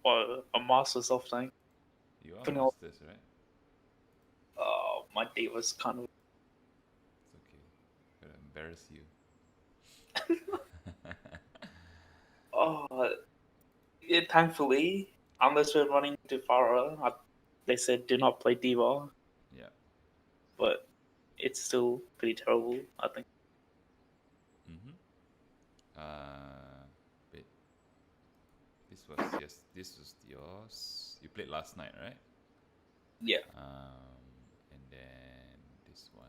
a Masters off tank. You are Vanilla. masters, right? My day was kind of. It's okay. Gotta embarrass you. Oh, yeah, thankfully, unless we're running too far, they said do not play D.Va, Yeah. but it's still pretty terrible, I think. Mm-hmm. Wait. This was yours. You played last night, right? Yeah, And then this one.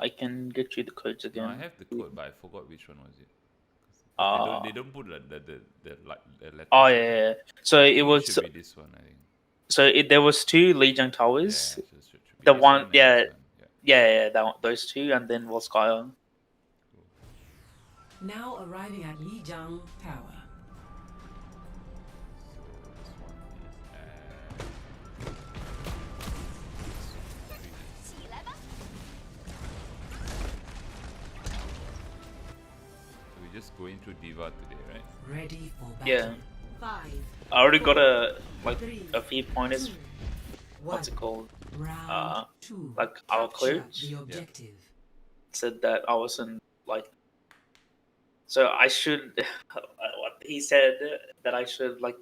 I can get you the codes No, I again. have the code, but I forgot which one was it. Because Uh, they don't put the oh letters. yeah, yeah, yeah. So I it think it was should be this one. I think. there was two Legion Yeah, towers. should be The this one, one and yeah, this one. Yeah. yeah, those two, and then Volskaya. Cool. Now arriving at Lijiang Tower. So this one is at. So we're just going through D.Va today, right? Ready for battle. Yeah, 5. I already got Three, a few pointers. 2, What's 1. it called? Round 2. Like our Capture coach the objective. said that I wasn't like. So I should. What he said that I should like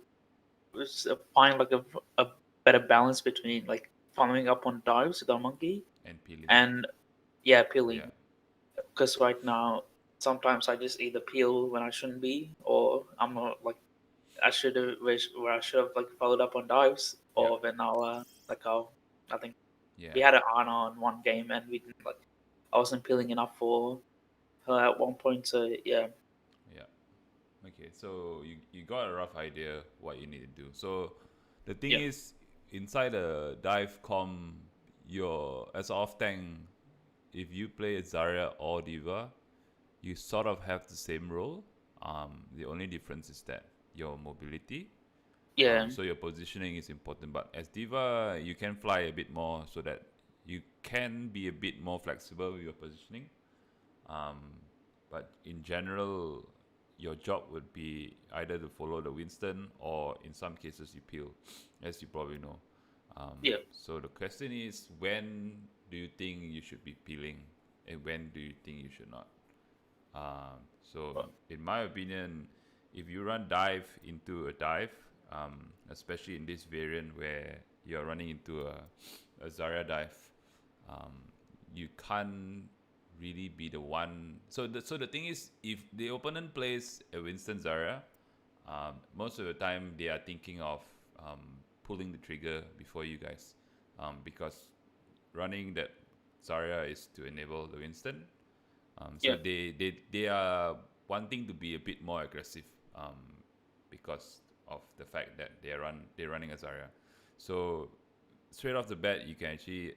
find like a better balance between like following up on dives with our monkey And peeling. and yeah peeling. Yeah. Because right now sometimes I just either peel when I shouldn't be, or I'm not like I should have where I should have like followed up on dives, or Yeah. when our I think Yeah. we had an Ana on one game and we didn't like I wasn't peeling enough for her at one point. So yeah, Yeah. Okay, so you got a rough idea what you need to do. So the thing yeah, is, inside a dive com, your as off tank, if you play Zarya or D.Va, you sort of have the same role. The only difference is that your mobility. yeah, So your positioning is important. But as D.Va, you can fly a bit more so that you can be a bit more flexible with your positioning. Um, but in general, your job would be either to follow the Winston or in some cases you peel, as you probably know. yeah. So the question is, when do you think you should be peeling, and when do you think you should not? So in my opinion, if you run dive into a dive, especially in this variant where you're running into a Zarya dive, um, you can't really be the one. So the thing is, if the opponent plays a Winston Zarya, most of the time they are thinking of pulling the trigger before you guys, because running that Zarya is to enable the Winston. So Yeah. they are wanting to be a bit more aggressive, because of the fact that they're running a Zarya. So straight off the bat, you can actually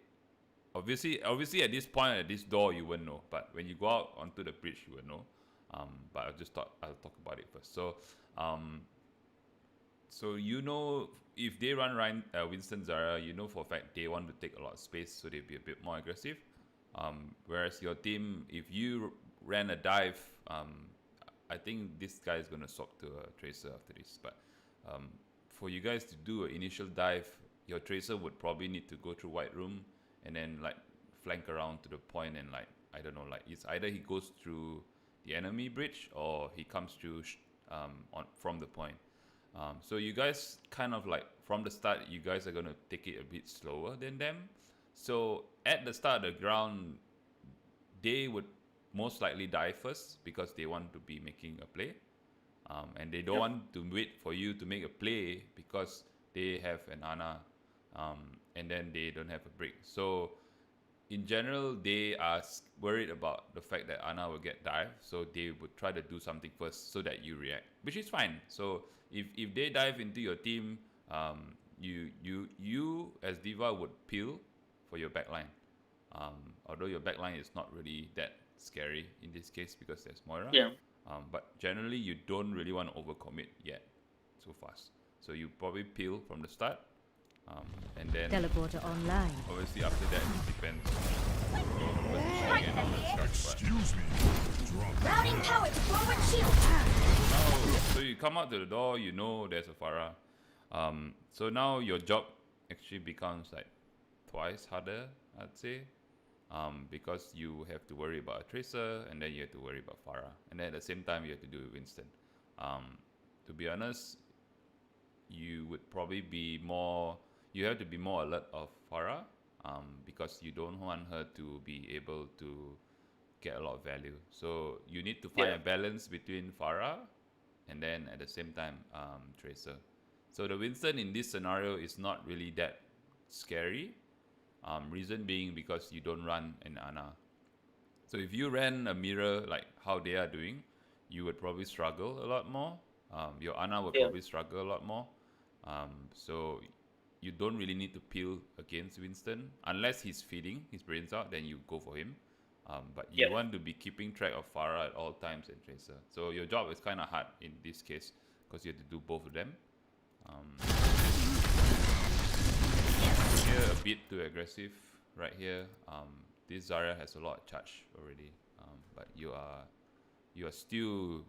obviously at this point at this door you won't know, but when you go out onto the bridge you will know. But I just thought I'll talk about it first. So you know, if they run Winston Zarya, you know for a fact they want to take a lot of space, so they'll be a bit more aggressive. Whereas your team, if you ran a dive, I think this guy is going to swap to a Tracer after this. But for you guys to do an initial dive, your Tracer would probably need to go through White Room and then like flank around to the point, and like I don't know, like it's either he goes through the enemy bridge or he comes through from the point. So you guys kind of like from the start, you guys are gonna take it a bit slower than them. So at the start of the ground, they would most likely die first because they want to be making a play, and they don't Yep. want to wait for you to make a play because they have an Ana, and then they don't have a break. So in general, they are worried about the fact that Ana will get dive, so they would try to do something first so that you react, which is fine. So if they dive into your team, you as D.Va would peel for your backline. Although your backline is not really that scary in this case because there's Moira. Yeah. But generally, you don't really want to overcommit yet so fast. So you probably peel from the start, and then Teleporter online. obviously after that it depends on your positioning and all that stuff. Excuse me. Drop. Routing power to forward shield. But now, so you come out to the door, you know there's a Pharah. So now your job actually becomes like twice harder, I'd say, because you have to worry about a Tracer, and then you have to worry about Pharah, and then at the same time you have to do Winston. To be honest, you would probably be more. You have to be more alert of Pharah, because you don't want her to be able to get a lot of value. So you need to find Yeah. a balance between Pharah and then at the same time Tracer. So the Winston in this scenario is not really that scary. Reason being because you don't run an Ana. So if you ran a mirror like how they are doing, you would probably struggle a lot more. Your Ana would Yeah. probably struggle a lot more. So you don't really need to peel against Winston unless he's feeding his brains out. Then you go for him. But you Yeah. want to be keeping track of Pharah at all times and Tracer. So your job is kind of hard in this case because you have to do both of them. Here a bit too aggressive right here. This Zarya has a lot of charge already, but you are still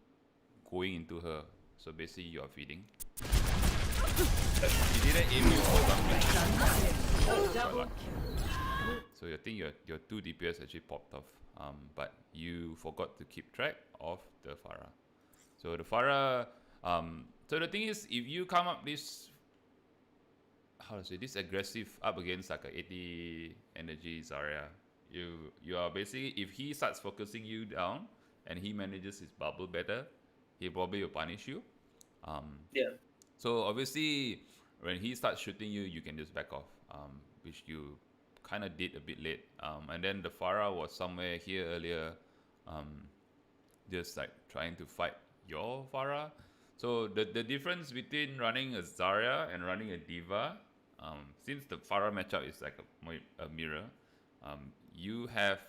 going into her. So basically you are feeding. He didn't aim you for some reason. Quite lucky. So I think your 2 DPS actually popped off, but you forgot to keep track of the Pharah. So the Pharah, so the thing is, if you come up this, how to say, this aggressive up against like a 80 energy Zarya, you are basically, if he starts focusing you down and he manages his bubble better, he probably will punish you. Yeah. So obviously, when he starts shooting you, you can just back off, which you kind of did a bit late. And then the Pharah was somewhere here earlier, just like trying to fight your Pharah. So the difference between running a Zarya and running a D.Va, since the Pharah matchup is like a mirror, you have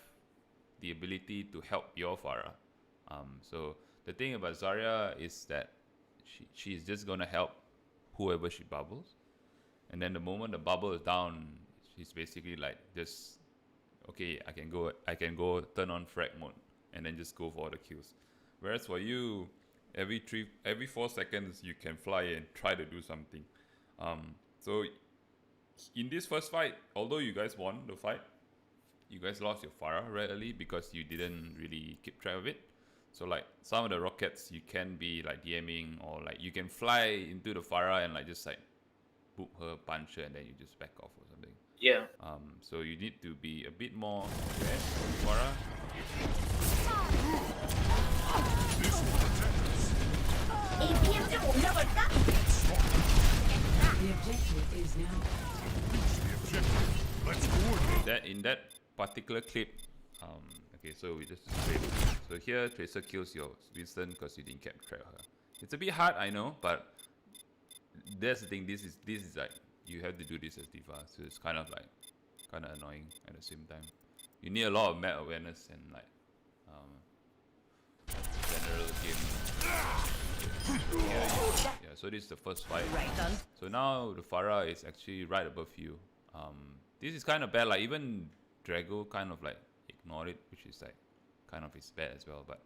the ability to help your Pharah. So the thing about Zarya is that she's just gonna help whoever she bubbles, and then the moment the bubble is down, she's basically like just, okay, I can go turn on frag mode and then just go for the kills. Whereas for you, every 4 seconds you can fly and try to do something. So in this first fight, although you guys won the fight, you guys lost your Pharah very early because you didn't really keep track of it. So like some of the rockets you can be like DMing, or like you can fly into the Pharah and like just like boop her, punch her, and then you just back off or something. Yeah. So you need to be a bit more aware of Pharah. The objective is now. Let's coordinate. That in that particular clip, okay, so we just straight. So here Tracer kills your Winston because you didn't keep track of her. It's a bit hard, I know, but that's the thing. This is like you have to do this as D.Va, so it's kind of annoying at the same time. You need a lot of map awareness and like general game. Yeah, so this is the first fight. So now the Pharah is actually right above you. This is kind of bad. Like even Drago kind of like ignored it, which is like kind of is bad as well. But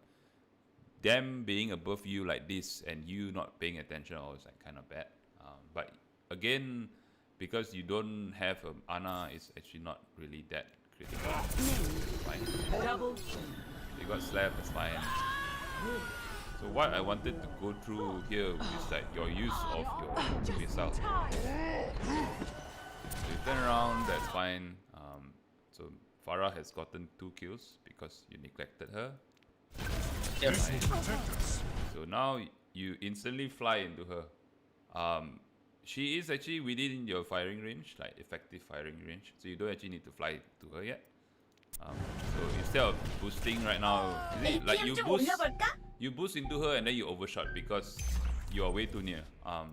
them being above you like this and you not paying attention is like kind of bad. But again, because you don't have an Ana, it's actually not really that critical. Fine. Double. You got slapped, it's fine. So what I wanted to go through here is like your use of your missile. So you turn around, that's fine. So Pharah has gotten 2 kills because you neglected her. Yeah. So now you instantly fly into her. She is actually within your firing range, like effective firing range. So you don't actually need to fly to her yet. So instead of boosting right now, like you boost into her and then you overshot because you are way too near.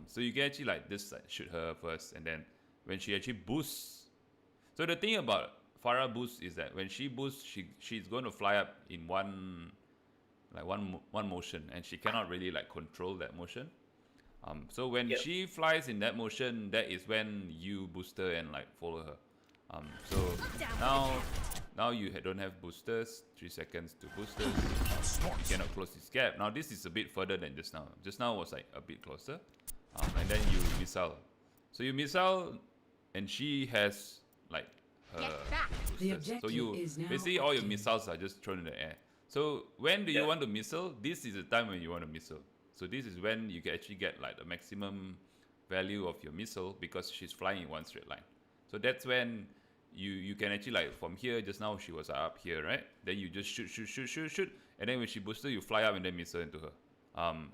So you can actually like just like shoot her first, and then when she actually boosts. So the thing about Pharah boost is that when she boosts, she's going to fly up in one motion, and she cannot really like control that motion. So when she flies in that motion, that is when you boost her and like follow her. So now you don't have boosters, 3 seconds to boosters. You cannot close this gap. Now this is a bit further than just now. Just now was like a bit closer. and then you missile. So you missile, and she has like her The boosters. So objective you is now basically all your active. missiles are just thrown in the air. So when do you Yeah. want to missile? This is the time when you want to missile. So this is when you can actually get like the maximum value of your missile because she's flying in one straight line. So that's when you can actually like from here. Just now she was up here, right? Then you just shoot, and then when she boosted, you fly up and then missile into her.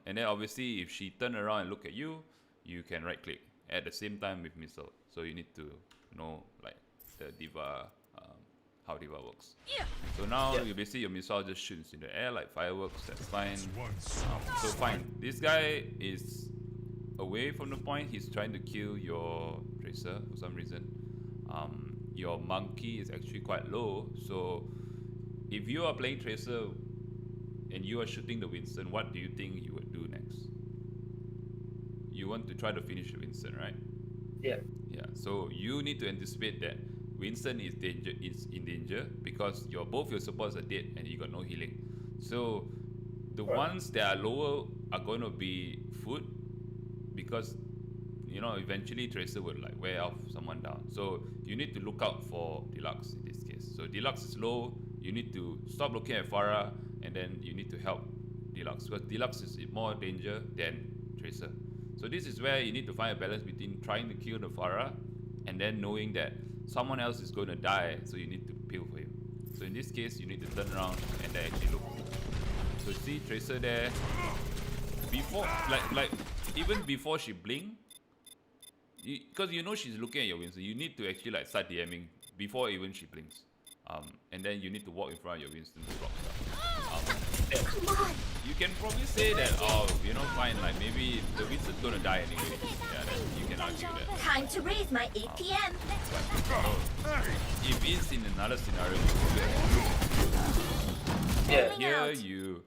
And then obviously if she turn around and look at you, you can right click at the same time with missile. So you need to know like the D.Va, how D.Va works. So now Yeah. you basically your missile just shoots in the air like fireworks. That's fine. Once. So fine. This guy is away from the point. He's trying to kill your Tracer for some reason. Your monkey is actually quite low. So if you are playing Tracer and you are shooting the Winston, what do you think you would do next? You want to try to finish the Winston, right? Yeah. Yeah. So you need to anticipate that Winston is in danger because both your supports are dead and you got no healing. So the Right. ones that are lower are going to be food because eventually Tracer would like wear off someone down. So you need to look out for Deluxe in this case. So Deluxe is low. You need to stop looking at Farah and then you need to help Deluxe because Deluxe is in more danger than Tracer. So this is where you need to find a balance between trying to kill the Farah and then knowing that someone else is going to die, so you need to peel for him. So in this case, you need to turn around and then actually look. So see Tracer there. Before, like even before she blink, because she's looking at your Winston, you need to actually like start DMing before even she blinks. And then you need to walk in front of your Winston to block stuff. You can probably say that, fine, like maybe the Winston's gonna die anyway. Yeah, then you can argue that. Time to raise my APM. If it's in another scenario, Yeah. here you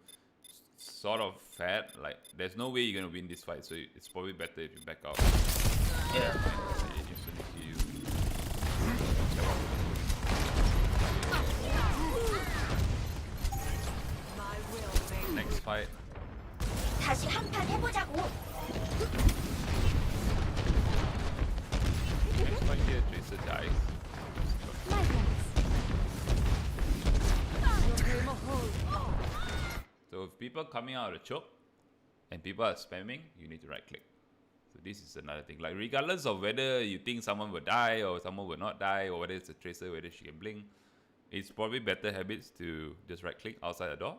sort of fat, like there's no way you're gonna win this fight, so it's probably better if you back out. Yeah. Instantly kill you. Next fight. 다시 한판 해보자고. Next fight here, Tracer dies. So if people coming out of the choke and people are spamming, you need to right click. So this is another thing. Like regardless of whether you think someone will die or someone will not die or whether it's a Tracer, whether she can blink, it's probably better habits to just right click outside the door,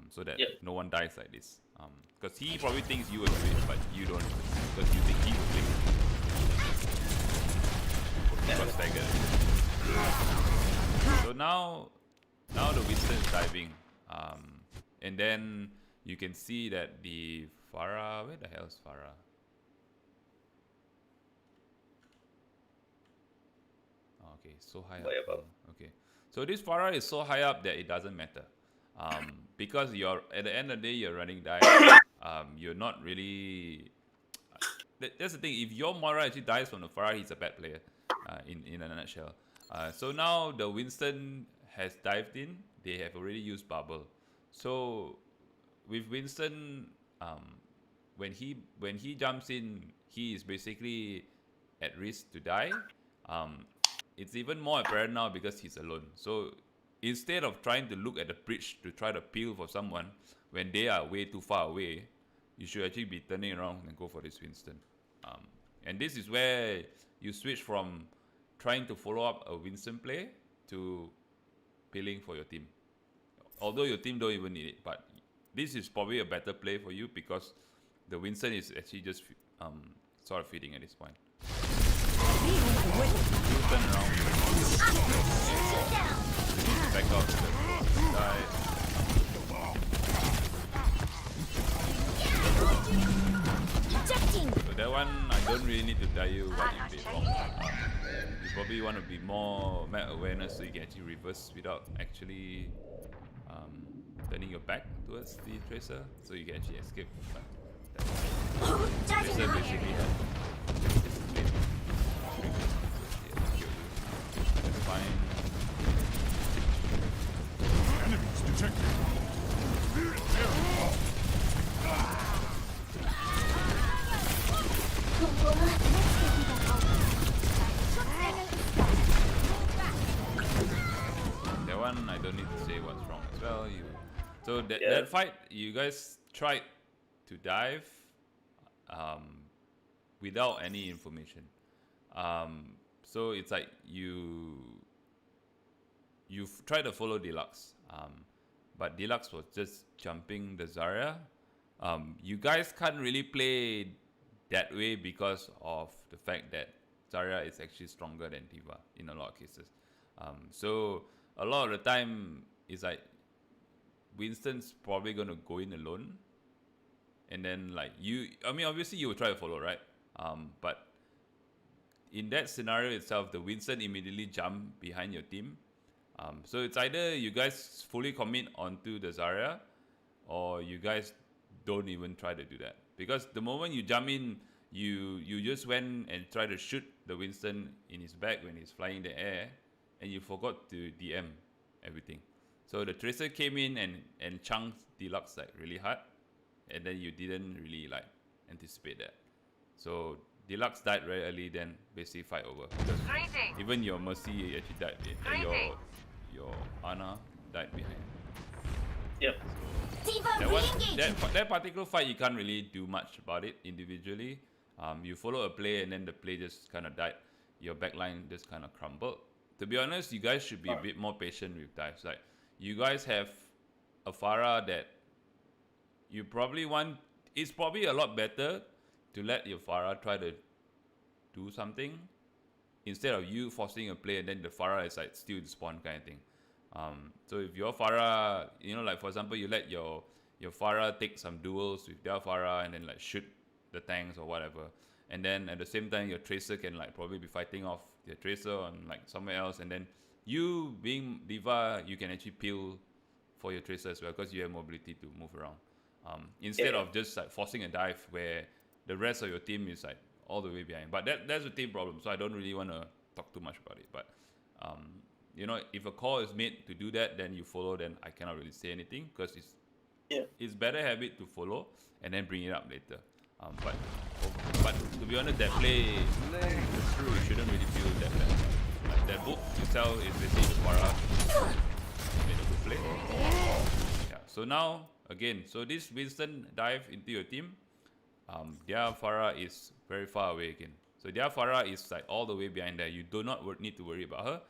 so that no one dies like this. Because he probably thinks you will do it, but you don't, because you think he will blink. Got staggered. So now the Winston is diving, and then you can see that the Farah, where the hell is Farah? Okay, so high up. Way above. Okay, so this Farah is so high up that it doesn't matter, because you're at the end of the day you're running dive. You're not really. That's the thing. If your Moira actually dies from the Farah, he's a bad player. In a nutshell. So now the Winston has dived in. They have already used bubble. So with Winston, when he jumps in, he is basically at risk to die. It's even more apparent now because he's alone. So instead of trying to look at the bridge to try to peel for someone when they are way too far away, you should actually be turning around and go for this Winston. And this is where you switch from trying to follow up a Winston play to peeling for your team. Although your team don't even need it, but this is probably a better play for you because the Winston is actually just sort of feeding at this point. You turn around. Back out to the side. Ejecting. So that one, I don't really need to tell you what you did wrong. You probably want to be more map awareness so you can actually reverse without actually turning your back towards the Tracer, so you can actually escape. But Tracer basically had discipline. That's fine. Enemies detected. strong as well. So that Yeah. that fight, you guys tried to dive without any information. So it's like you've tried to follow Deluxe, but Deluxe was just jumping the Zarya. You guys can't really play that way because of the fact that Zarya is actually stronger than D.Va in a lot of cases. So a lot of the time it's like Winston's probably gonna go in alone, and then like I mean, obviously you will try to follow, right? But in that scenario itself, the Winston immediately jump behind your team. So it's either you guys fully commit onto the Zarya, or you guys don't even try to do that. Because the moment you jump in, you just went and try to shoot the Winston in his back when he's flying in the air, and you forgot to DM everything. So the Tracer came in and chunked Deluxe like really hard, and then you didn't really like anticipate that. So Deluxe died very early, then basically fight over. Because even your Mercy actually died. Your Ana died behind. Yep. D.Va That particular fight, you can't really do much about it individually. You follow a play and then the play just kind of died. Your backline just kind of crumbled. To be honest, you guys should be a bit more patient with dives. Like, you guys have a Pharah that you probably want. It's probably a lot better to let your Pharah try to do something instead of you forcing a play and then the Pharah is like still in spawn kind of thing. So if your Pharah, like for example, you let your Pharah take some duels with their Pharah and then like shoot the tanks or whatever, and then at the same time your Tracer can like probably be fighting off the Tracer on like somewhere else, and then you being D.Va, you can actually peel for your Tracer as well because you have mobility to move around. Instead of just like forcing a dive where the rest of your team is like all the way behind. But that's a team problem, so I don't really want to talk too much about it. But if a call is made to do that, then you follow. Then I cannot really say anything because it's better habit to follow and then bring it up later. But to be honest, that play you shouldn't really feel that bad. Like that book itself is basically the Pharah made a good play. Yeah. So now again, so this Winston dive into your team. Their Pharah is very far away again. So their Pharah is like all the way behind there. You do not need to worry about her.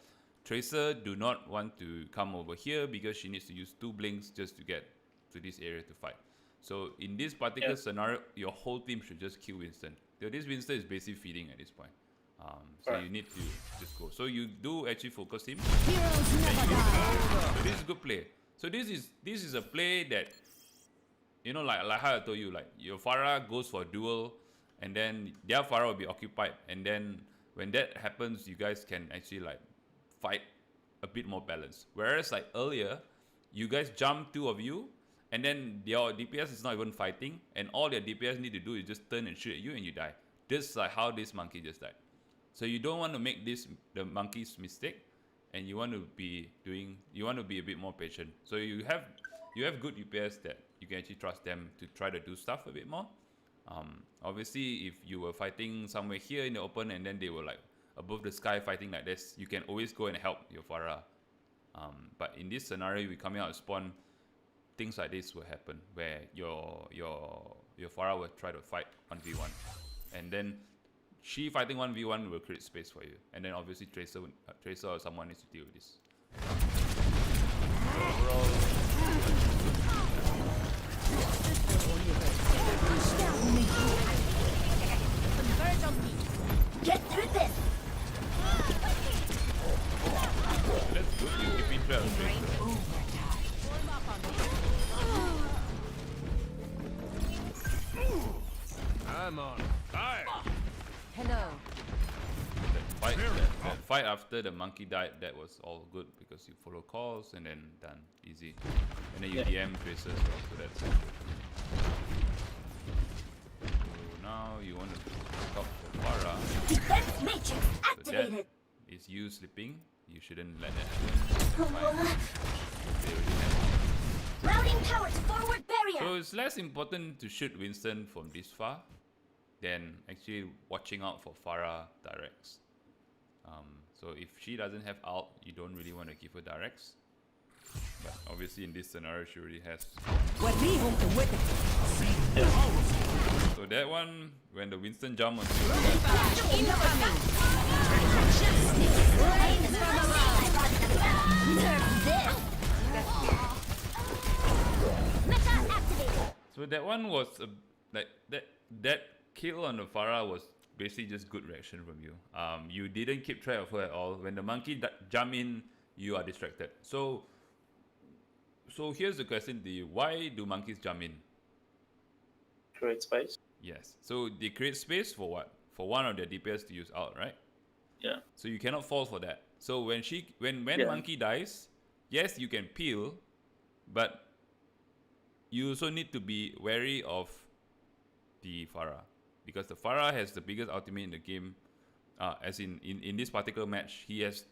Tracer do not want to come over here because she needs to use 2 blinks just to get to this area to fight. So in this particular scenario, your whole team should just kill Winston. So this Winston is basically feeding at this point. So you need to just go. So you do actually focus him. So this is good play. So this is a play that, like how I told you, like your Pharah goes for a duel, and then their Pharah will be occupied, and then when that happens, you guys can actually like fight a bit more balanced. Whereas like earlier, you guys jump 2 of you, and then your DPS is not even fighting, and all their DPS need to do is just turn and shoot at you, and you die. This is like how this monkey just died. So you don't want to make this the monkey's mistake, and you want to be a bit more patient. So you have good DPS that you can actually trust them to try to do stuff a bit more. Obviously, if you were fighting somewhere here in the open and then they were like above the sky fighting like this, you can always go and help your Pharah. But in this scenario, we coming out of spawn, things like this will happen where your Pharah will try to fight 1v1, and then she fighting 1v1 will create space for you, and then obviously Tracer or someone needs to deal with this. So overall, Get through this. that's good. You keep in trail of Tracer. I'm on fire. Hello. That fight after the monkey died, that was all good because you follow calls and then done, easy. And then you DM Tracer as well, so that's good. So now you want to pick up for Pharah. Defense matrix So that activated. is you sleeping. You shouldn't let that happen. Fine. They already have. Routing power to forward barrier. So it's less important to shoot Winston from this far than actually watching out for Pharah directs. So if she doesn't have ult, you don't really want to give her directs. But obviously in this scenario she already has. So that one, when the Winston jump on you, so that one was like that kill on the Farah was basically just good reaction from you. You didn't keep track of her at all. When the monkey jump in, you are distracted. So here's the question to you: why do monkeys jump in? Create space. Yes. So they create space for what? For one of their DPS to use out, right? Yeah. So you cannot fall for that. So when Yeah. monkey dies, yes, you can peel, but you also need to be wary of the Farah, because the Farah has the biggest ultimate in the game. As in this particular match, he has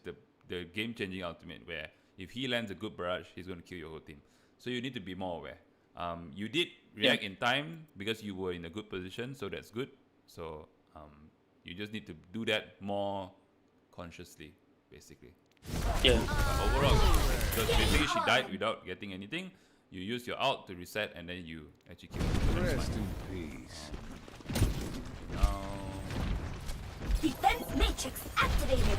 the game-changing ultimate where if he lands a good barrage, he's going to kill your whole team. So you need to be more aware. You did react in time because you were in a good position, so that's good. So you just need to do that more consciously, basically. Yeah. But overall, because basically she died without getting anything. You use your ult to reset, and then you actually kill her. Rest in peace. Now, Defense matrix activated.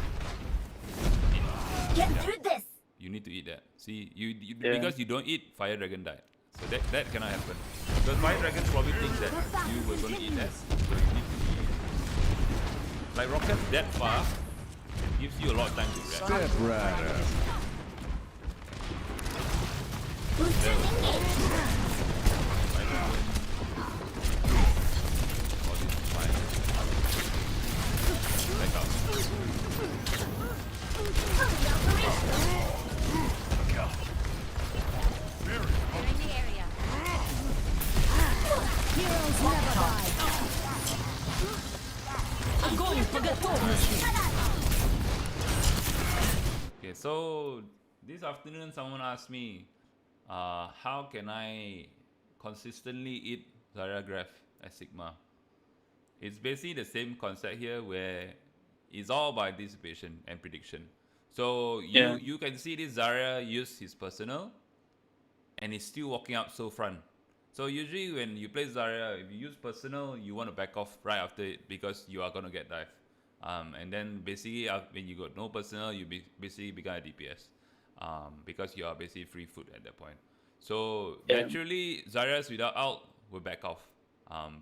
Get through this. you need to eat that. See, because you don't eat, Fire Dragon died. So that cannot happen. Because Fire Dragon probably thinks that you were going to eat that. So you need to eat. Like rockets that far gives you a lot of time to react. Step right up. Boosters engaged. Fire Dragon. All this is fine. Back up. Fully operational. Clearing the area. Heroes never die. Огонь по готовности. Okay, so this afternoon someone asked me, how can I consistently eat Zarya Graph as Sigma? It's basically the same concept here where it's all about anticipation and prediction. So you can see this Zarya use his personal and he's still walking up so front. So usually when you play Zarya, if you use personal, you want to back off right after it because you are going to get dive. And then basically when you got no personal, you basically become a DPS because you are basically free foot at that point. So naturally, Zaryas without ult will back off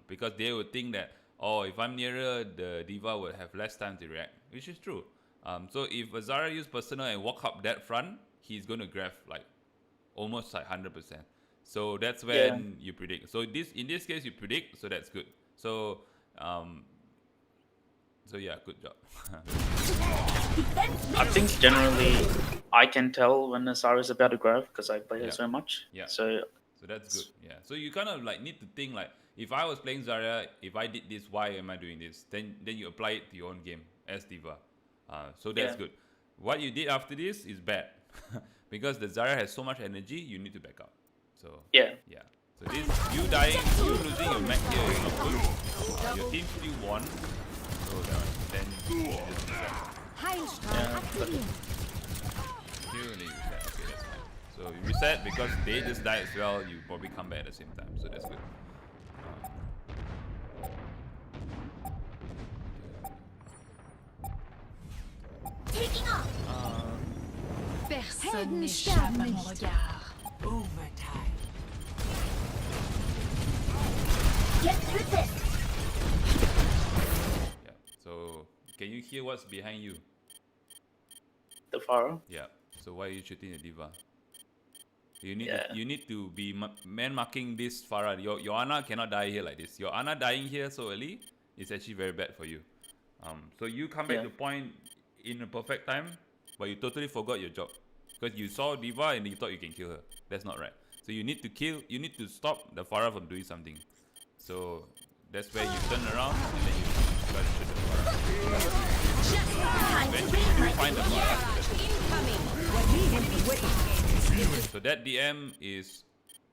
because they would think that, oh, if I'm nearer, the D.Va would have less time to react, which is true. So if a Zarya use personal and walk up that front, he's going to grab like almost like 100%. So that's when you predict. So in this case you predict, so that's good. So yeah, good job. I think generally I can tell when Nasara is about to grab because I play her so much. Yeah. So That's good. Yeah. So you kind of like need to think like, if I was playing Zarya, if I did this, why am I doing this? Then you apply it to your own game as D.Va. So that's good. What you did after this is bad because the Zarya has so much energy. You need to back up. So yeah. So this you dying, you losing your mech here is not good. Your team still won. So then you just reset. You need to reset. Okay, that's fine. So you reset because they just died as well. You probably come back at the same time. So that's good. Taking off. Personne n'échappe à mon regard. Overtime. Get through this. Yeah. So can you hear what's behind you? the Pharaoh. Yeah. So why are you shooting the D.Va? You need to be man marking this Farah. Your Ana cannot die here like this. Your Ana dying here so early is actually very bad for you. So you come back to point in a perfect time, but you totally forgot your job because you saw D.Va and you thought you can kill her. That's not right. So you need to stop the Farah from doing something. So that's where you turn around and then you try to shoot the Farah. Eventually you find the Farah. So that DM is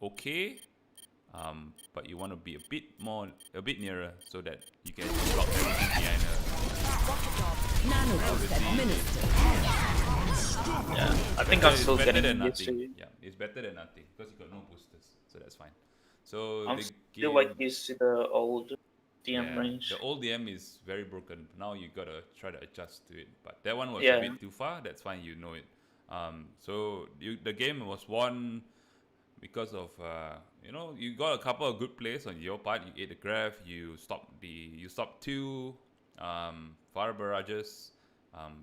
okay, but you want to be a bit nearer so that you can block everything behind her. Nanoboost administered. Yeah, I think So I'm it's still better getting than used to nothing. it. Yeah, it's better than nothing because you got no boosters, so that's fine. So I'm the still game, like used to the old DM yeah, range. the old DM is very broken. Now you gotta try to adjust to it. But that one was a Yeah, bit too far. That's fine, you know it. So the game was won because of you got a couple of good plays on your part. You ate the graph. You stopped two fire barrages.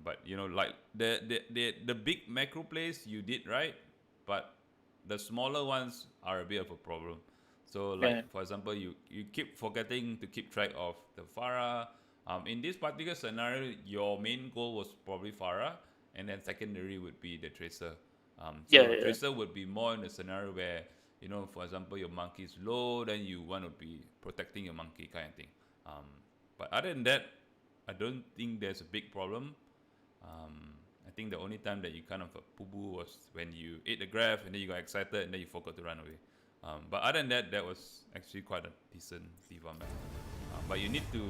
But like the big macro plays you did right, but the smaller ones are a bit of a problem. So yeah, like for example, you keep forgetting to keep track of the Farah. In this particular scenario, your main goal was probably Farah, and then secondary would be the Tracer. yeah, So yeah. Tracer would be more in a scenario where for example, your monkey is low, then you want to be protecting your monkey kind of thing. Um, but other than that, I don't think there's a big problem. I think the only time that you kind of poo-boo was when you ate the graph and then you got excited and then you forgot to run away. But other than that, that was actually quite a decent D.Va map. But you need to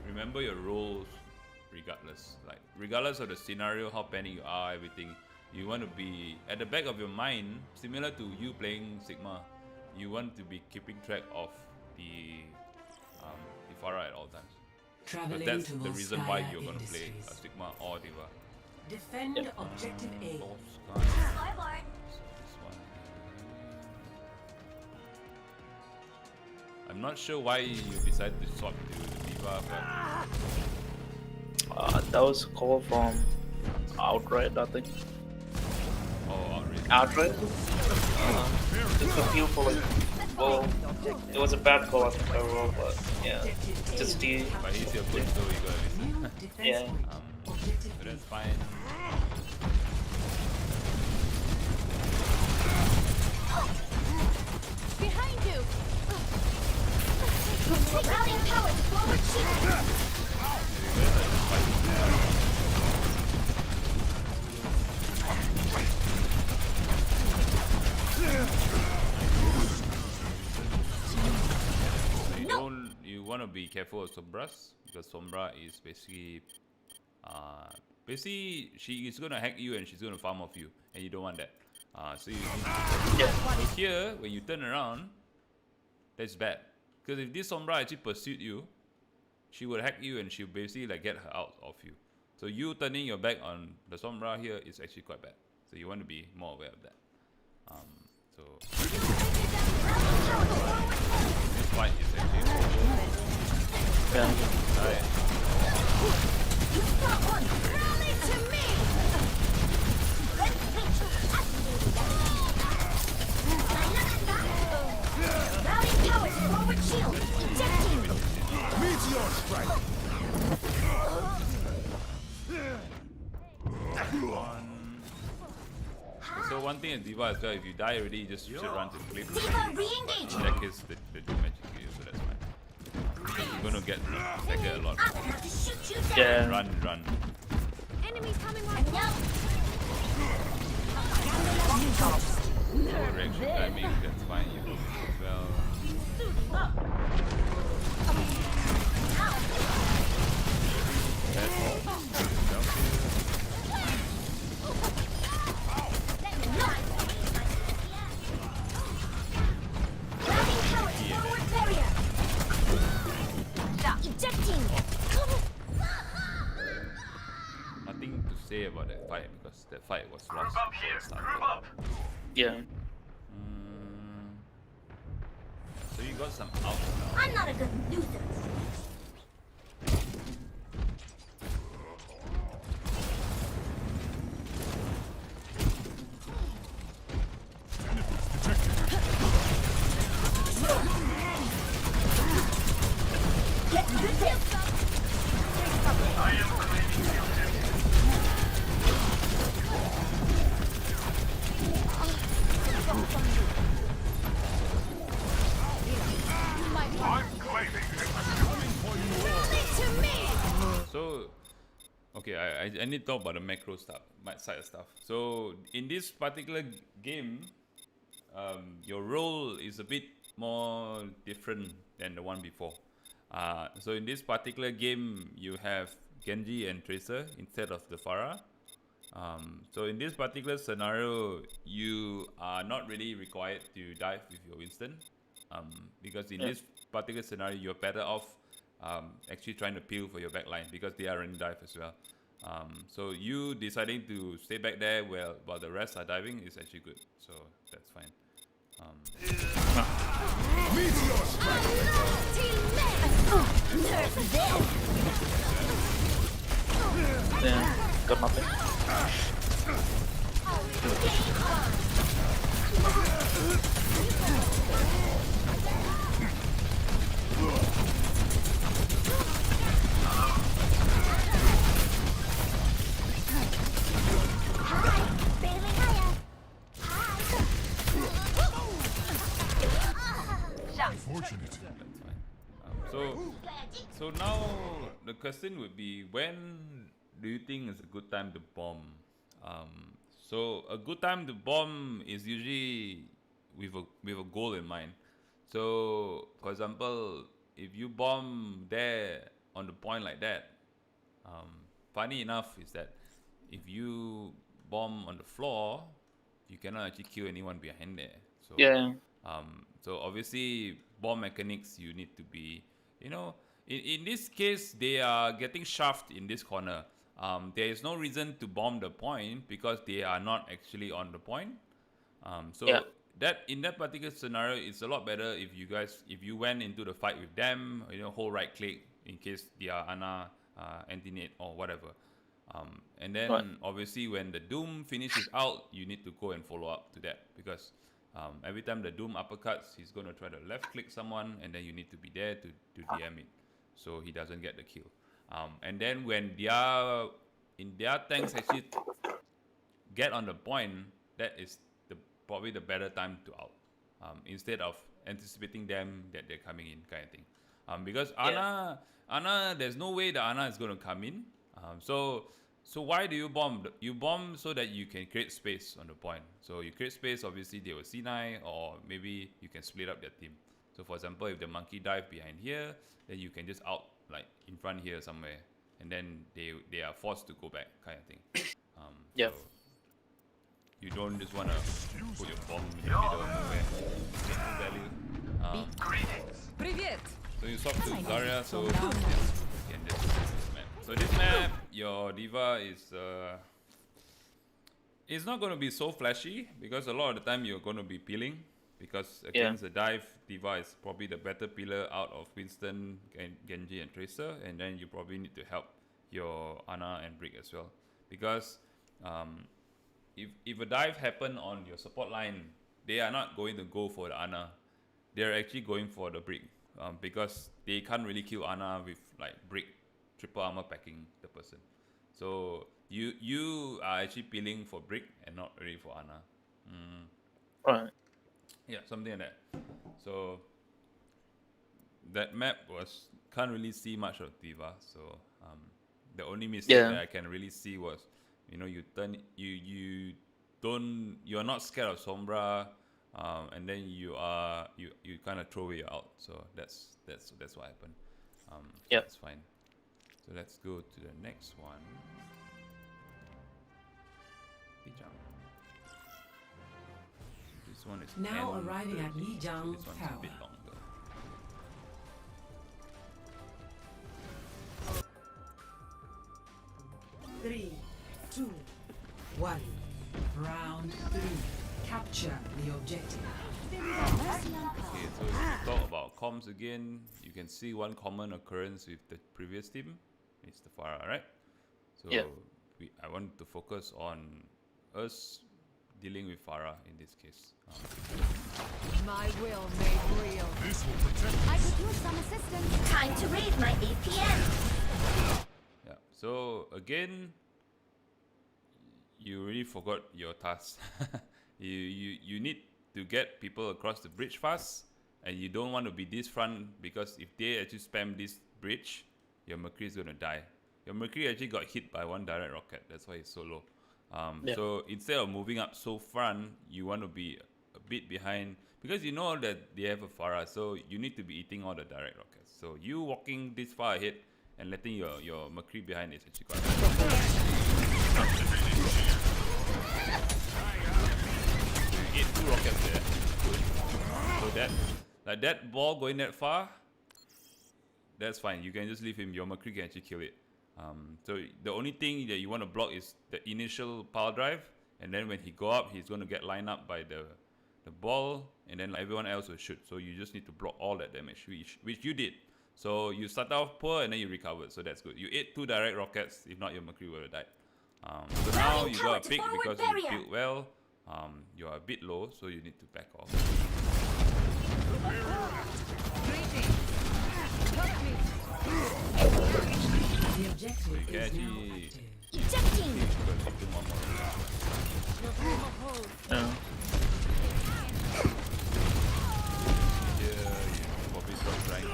remember your roles regardless. Like regardless of the scenario, how panic you are, everything, you want to be at the back of your mind, similar to you playing Sigma. You want to be keeping track of the Farah at all times. Because Traveling that's to the reason why Volskaya you're going to play Industries. a Sigma or D.Va. Defend objective A. Skyboard. So this one. I'm not sure why you decided to swap to the D.Va, but That was a call from Outright, I think. already. Outright? Just a few for like, well, it was a bad call, I think, overall, but yeah, just the, But he's your coach, so you gotta listen. New defense Yeah. point. Objective But B. that's fine. Behind you. Routing power to forward shield. You want to be careful of Sombras because Sombra is basically she is gonna hack you and she's gonna farm off you, and you don't want that. So here when you turn around, that's bad because if this Sombra actually pursued you, she would hack you and she'll basically like get her out of you. So you turning your back on the Sombra here is actually quite bad. So you want to be more aware of that. So this fight is actually over. yeah. Right. You've got one. Rally to me. Routing power to forward shield. Ejecting. Meteor strike. So one thing in D.Va as well, if you die already, you just should run to the cliff. D.Va re-engaging. In that case, they do magic to you, so that's fine. You're gonna get staggered a lot. I'm gonna have to shoot you down. Yeah. Run. Enemies coming right now. So reaction timing, that's fine. You do as well. Routing power to forward barrier. Ejecting. Nothing to say about that fight because that fight was lost. Yeah. So you got some outs now. I'm not a good loser. Get to this. To me. So, okay, I need to talk about the macro stuff, my side of stuff. So, in this particular game, your role is a bit more different than the one before. So, in this particular game, you have Genji and Tracer instead of the Pharah. So in this particular scenario, you are not really required to dive with your Winston, because in this particular scenario, you're better off actually trying to peel for your backline because they are running dive as well. So you deciding to stay back there while the rest are diving is actually good. So that's fine. Meteor strike! Then got nothing. Unfortunate. That's fine. So now the question would be, when do you think is a good time to bomb? So a good time to bomb is usually with a goal in mind. So for example, if you bomb there on the point like that, funny enough is that if you bomb on the floor, you cannot actually kill anyone behind there. So Yeah. so obviously bomb mechanics, you need to be, in this case they are getting shafted in this corner. There is no reason to bomb the point because they are not actually on the point. So Yeah. that in that particular scenario, it's a lot better if you went into the fight with them, hold right click in case they are Ana, anti-nade or whatever. And then Right. obviously when the Doom finishes out, you need to go and follow up to that because every time the Doom uppercuts, he's going to try to left click someone, and then you need to be there to DM it so he doesn't get the kill. And then when their tanks actually get on the point, that is probably the better time to out, instead of anticipating them that they're coming in kind of thing. Because Ana, there's no way that Ana is going to come in. So why do you bomb? You bomb so that you can create space on the point. So you create space, obviously they will C9, or maybe you can split up their team. So for example, if the monkey dive behind here, then you can just out like in front here somewhere, and then they are forced to go back kind of thing. Yeah. So you don't just want to put your bomb in the middle of nowhere. Get no value. Привет! So you swap to Zarya, so yes, you can just use this map. So this map, your D.Va is it's not going to be so flashy because a lot of the time you're going to be peeling, because against the dive, D.Va is probably the better peeler out of Winston, Genji and Tracer, and then you probably need to help your Ana and Brick as well, because if a dive happen on your support line, they are not going to go for the Ana. They're actually going for the Brick, because they can't really kill Ana with like Brick triple armor packing the person. So you are actually peeling for Brick and not really for Ana. Right. Yeah, something like that. So that map can't really see much of D.Va. So the only mistake that I can really see was, you're not scared of Sombra, and then you kind of throw away your out. So that's what happened. That's fine. So let's go to the next one. This one is Now 10, arriving at 30, Lijiang so this one's Tower. a bit longer. Three, two, one. Round three. Capture the objective. Okay, so if we talk about comms again, you can see one common occurrence with the previous team. It's the Pharah, right? So I want to focus on us dealing with Pharah in this case. My will made real. This will protect I could use some assistance. Time to raise my APM. Yeah. So again, you really forgot your task. you need to get people across the bridge fast, and you don't want to be this front, because if they actually spam this bridge, your Mercury is going to die. Your Mercury actually got hit by one direct rocket. That's why it's so low. So instead of moving up so front, you want to be a bit behind, because you know that they have a Pharah, so you need to be eating all the direct rockets. So you walking this far ahead and letting your McCree behind is actually quite you ate 2 rockets there. Good. So that ball going that far, that's fine. You can just leave him. Your McCree can actually kill it. So the only thing that you want to block is the initial power drive, and then when he go up, he's going to get lined up by the ball, and then everyone else will shoot. So you just need to block all that damage, which you did. So you start off poor and then you recovered. So that's good. You ate 2 direct rockets. If not, your McCree would have died. So now you got a pick because you built well. You are a bit low, so you need to back off. The objective You can is now actually active. Ejecting. do one more. Yeah. Here, you probably start trying to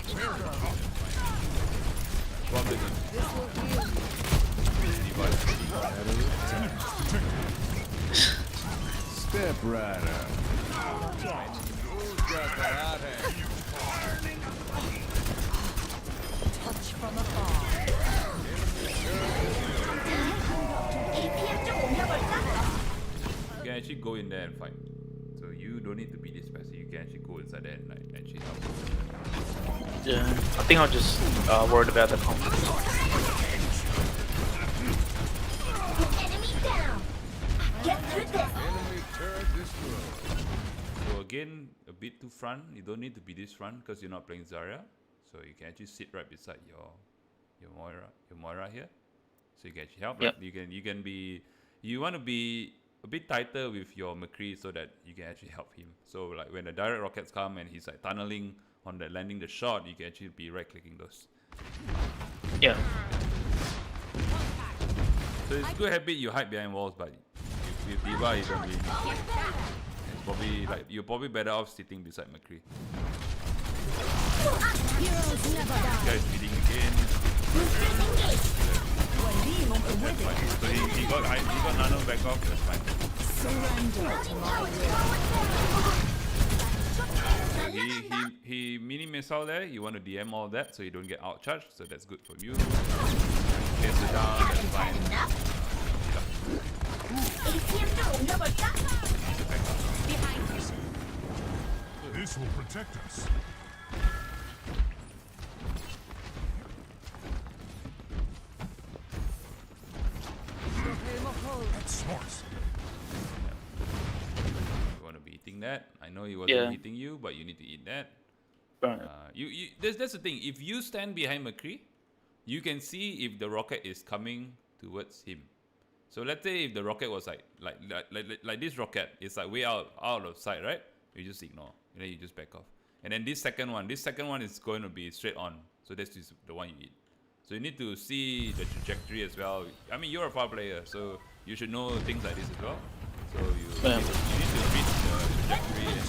shoot. Probably good. D.Va is pretty good. Step rider. Touch from afar. APM 좀 옮겨볼까? You can actually go in there and fight. So you don't need to be this passive. You can actually go inside there and like actually help. Yeah. I think I'm just worried about the conflict. Enemy down. Get through this. Enemy turret destroyed. So again, a bit too front. You don't need to be this front because you're not playing Zarya. So you can actually sit right beside your Moira here. So you can actually help. Yep. Like you want to be a bit tighter with your McCree so that you can actually help him. So like when the direct rockets come and he's like tunneling on the landing the shot, you can actually be right clicking those. Yeah. So it's good habit you hide behind walls, but with D.Va you don't really need to. It's probably like you're probably better off sitting beside McCree. Heroes never This die. guy's feeding again. That's fine. So he got nano back off, that's fine. Surrender to my will. So he mini missile there, you want to DM all that so you don't get outcharged, so that's good for you. Chase it down, that's fine. APM 좀 옮겨볼까? Behind you. This will protect us. That's smart. You want to be eating that. I know he wasn't Yeah. eating you, but you need to eat that. Right. That's the thing. If you stand behind McCree, you can see if the rocket is coming towards him. So let's say if the rocket was like this rocket is like way out of sight, right? You just ignore, and then you just back off. And then this second one is going to be straight on. So that's just the one you eat. So you need to see the trajectory as well. I mean, you're a power player, so you should know things like this as well. So you need to read the trajectory and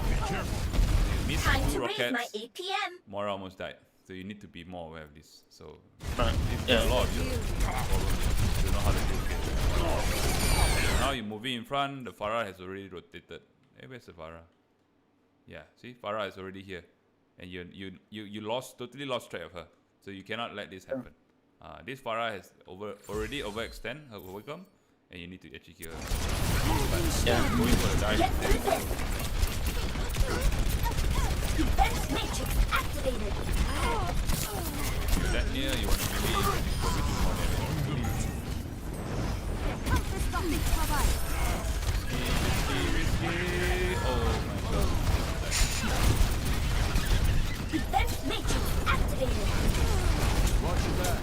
Be careful. you miss Time 2 to raise my rockets. APM. Moira almost died. So you need to be more aware of this. So Right. if there are a Yeah. lot of you problems, you know how to deal with it. So now you're moving in front, the Farah has already rotated. Hey, where's the Farah? Yeah, see, Farah is already here. And you totally lost track of her. So you cannot let this happen. This Farah has already overextend her overcome, and you need to actually kill her. Yeah. Going for the dive. Get through this. Defense matrix activated. If you're that near, you want to maybe probably do more damage. Risky. Oh my god. Defense matrix activated. Watch your back.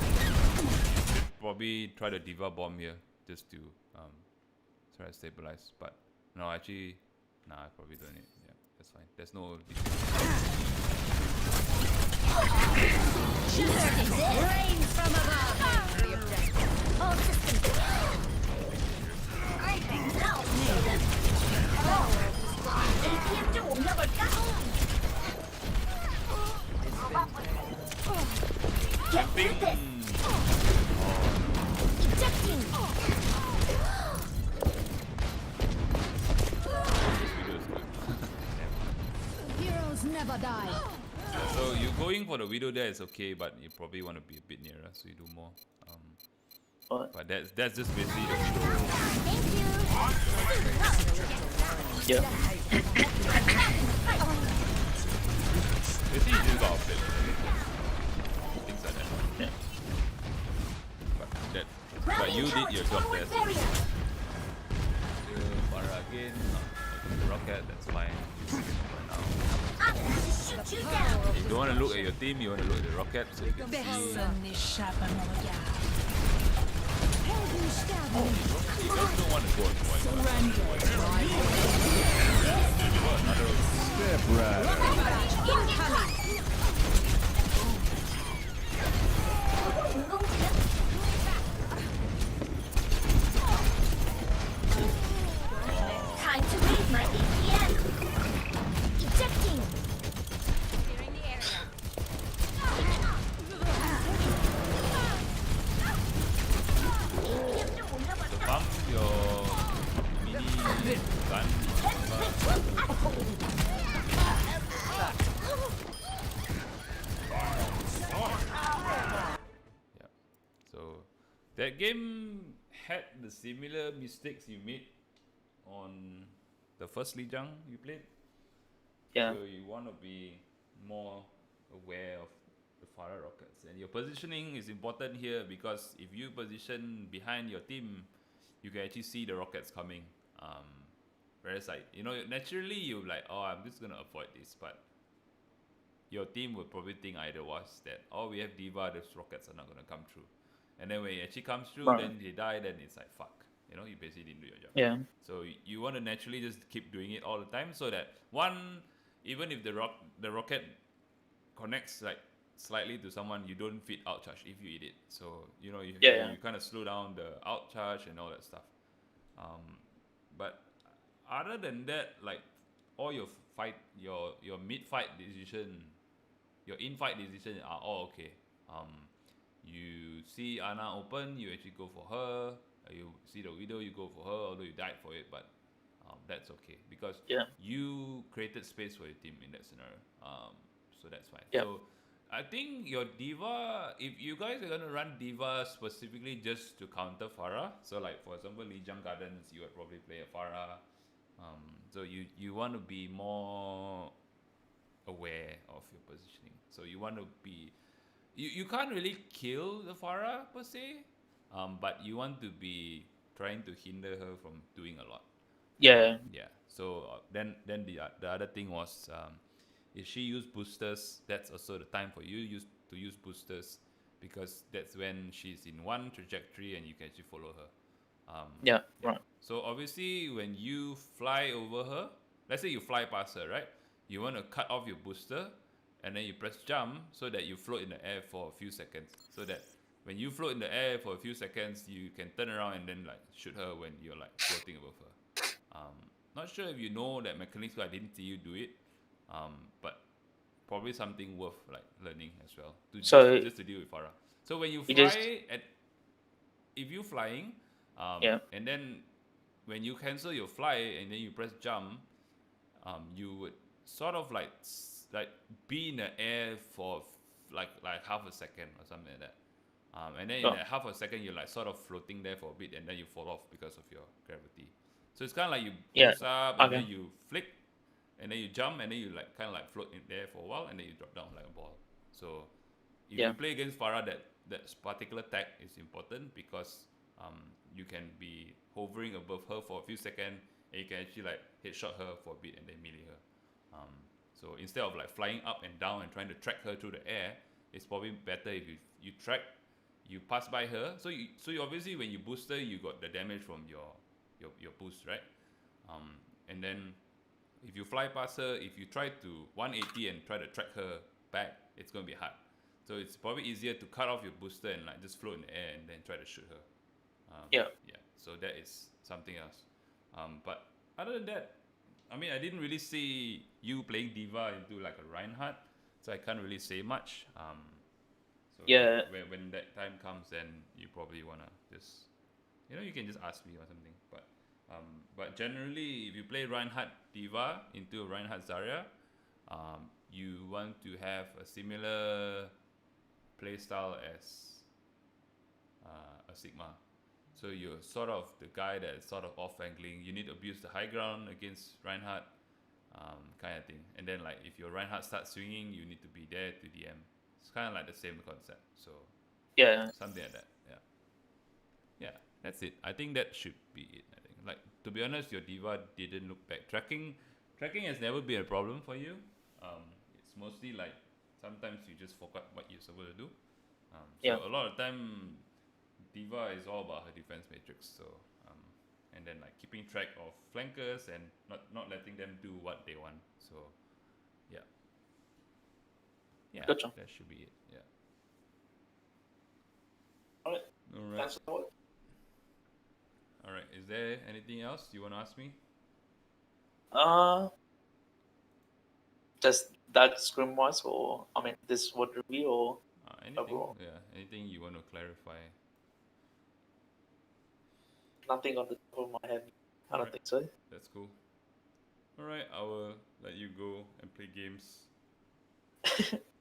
Probably try the D.Va bomb here just to try to stabilize. But no, actually, nah, I probably don't need. Yeah, that's fine. There's no. Rain from above. All systems go. I think now. APM 좀 옮겨볼까? Get through this. Ejecting. Heroes never die. So you going for the widow there is okay, but you probably want to be a bit nearer, so you do more. But that's just basically the widow. Yeah. Basically, you just got outfit. Things like that. Yeah. But you did your job there. So. Farah again. The rocket, that's fine. Shoot you down. If you don't want to look at your team, you want to look at the rocket, so you can see. Personne n'échappe à mon regard. You guys don't want to go on point. Step right. Time to raise my APM. Ejecting. Clearing the area. Pump your mini gun. Yeah. So that game had the similar mistakes you made on the first Lijiang you played. Yeah. So you want to be more aware of the Farah rockets, and your positioning is important here because if you position behind your team, you can actually see the rockets coming. Whereas like naturally you like, oh, I'm just gonna avoid this, but your team would probably think either was that, oh, we have D.Va, those rockets are not gonna come through, and then when it actually comes through, Right. then they die, then it's like fuck, you basically didn't do your job. Yeah. So you want to naturally just keep doing it all the time, so that even if the rocket connects like slightly to someone, you don't feed out charge if you eat it. So you kind of slow down the out charge and all that stuff. But other than that, like all your mid fight decision, your in fight decision are all okay. You see Ana open, you actually go for her. You see the widow, you go for her, although you died for it, but that's okay because you created space for your team in that scenario. So that's fine. Yeah. So I think your D.Va, if you guys are gonna run D.Va specifically just to counter Farah, so like for example Lijiang Gardens, you would probably play a Farah. So you want to be more aware of your positioning. So you want to be, you can't really kill the Farah per se, but you want to be trying to hinder her from doing a lot. Yeah. Yeah. So then the other thing was, if she used boosters, that's also the time for you to use boosters, because that's when she's in one trajectory and you can actually follow her. Yeah. Right. So obviously when you fly over her, let's say you fly past her, right? You want to cut off your booster and then you press jump so that you float in the air for a few seconds. So that when you float in the air for a few seconds, you can turn around and then like shoot her when you're like floating above her. Not sure if you know that mechanics, but I didn't see you do it. But probably something worth like learning as well. Just to deal with Farah. So when you fly, if you're flying, and then when you cancel your fly and then you press jump, you would sort of like be in the air for like half a second or something like that. And then in that half a second, you're like sort of floating there for a bit, and then you fall off because of your gravity. So it's kind of like you boost up, and then you flick, and then you jump, and then you like kind of like float in there for a while, and then you drop down like a ball. So if you play against Farah, that particular tag is important because you can be hovering above her for a few seconds, and you can actually like headshot her for a bit and then melee her. So instead of like flying up and down and trying to track her through the air, it's probably better if you track, you pass by her. So you obviously when you boost her, you got the damage from your boost, right? And then if you fly past her, if you try to 180 and try to track her back, it's going to be hard. So it's probably easier to cut off your booster and like just float in the air and then try to shoot her. Yeah. So that is something else. But other than that, I mean, I didn't really see you playing D.Va into like a Reinhardt, so I can't really say much. So when that time comes, then you probably wanna just, you can just ask me or something. But generally, if you play Reinhardt D.Va into a Reinhardt Zarya, you want to have a similar playstyle as a Sigma. So you're sort of the guy that's sort of off angling. You need to abuse the high ground against Reinhardt, kind of thing. And then like if your Reinhardt starts swinging, you need to be there to DM. It's kind of like the same concept. So Yeah. something like that. Yeah. Yeah, that's it. I think that should be it. I think. Like to be honest, your D.Va didn't look back. Tracking has never been a problem for you. It's mostly like sometimes you just forgot what you're supposed to do. So Yeah. a lot of time, D.Va is all about her defense matrix. So and then like keeping track of flankers and not letting them do what they want. So yeah, Gotcha. that should be it. Yeah. All right. All right. Thanks for the All right. Is there anything else you want to ask me? just that scrim wise, or I mean, this would review or Anything? overall? Yeah. Anything you want to clarify? Nothing on the top of my head. I don't Alright. think so. That's cool. All right. I will let you go and play games.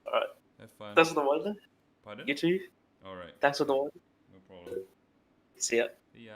All right. Have fun. Thanks for the word. Pardon? You too. All right. Thanks for the word. No problem. See ya. See ya.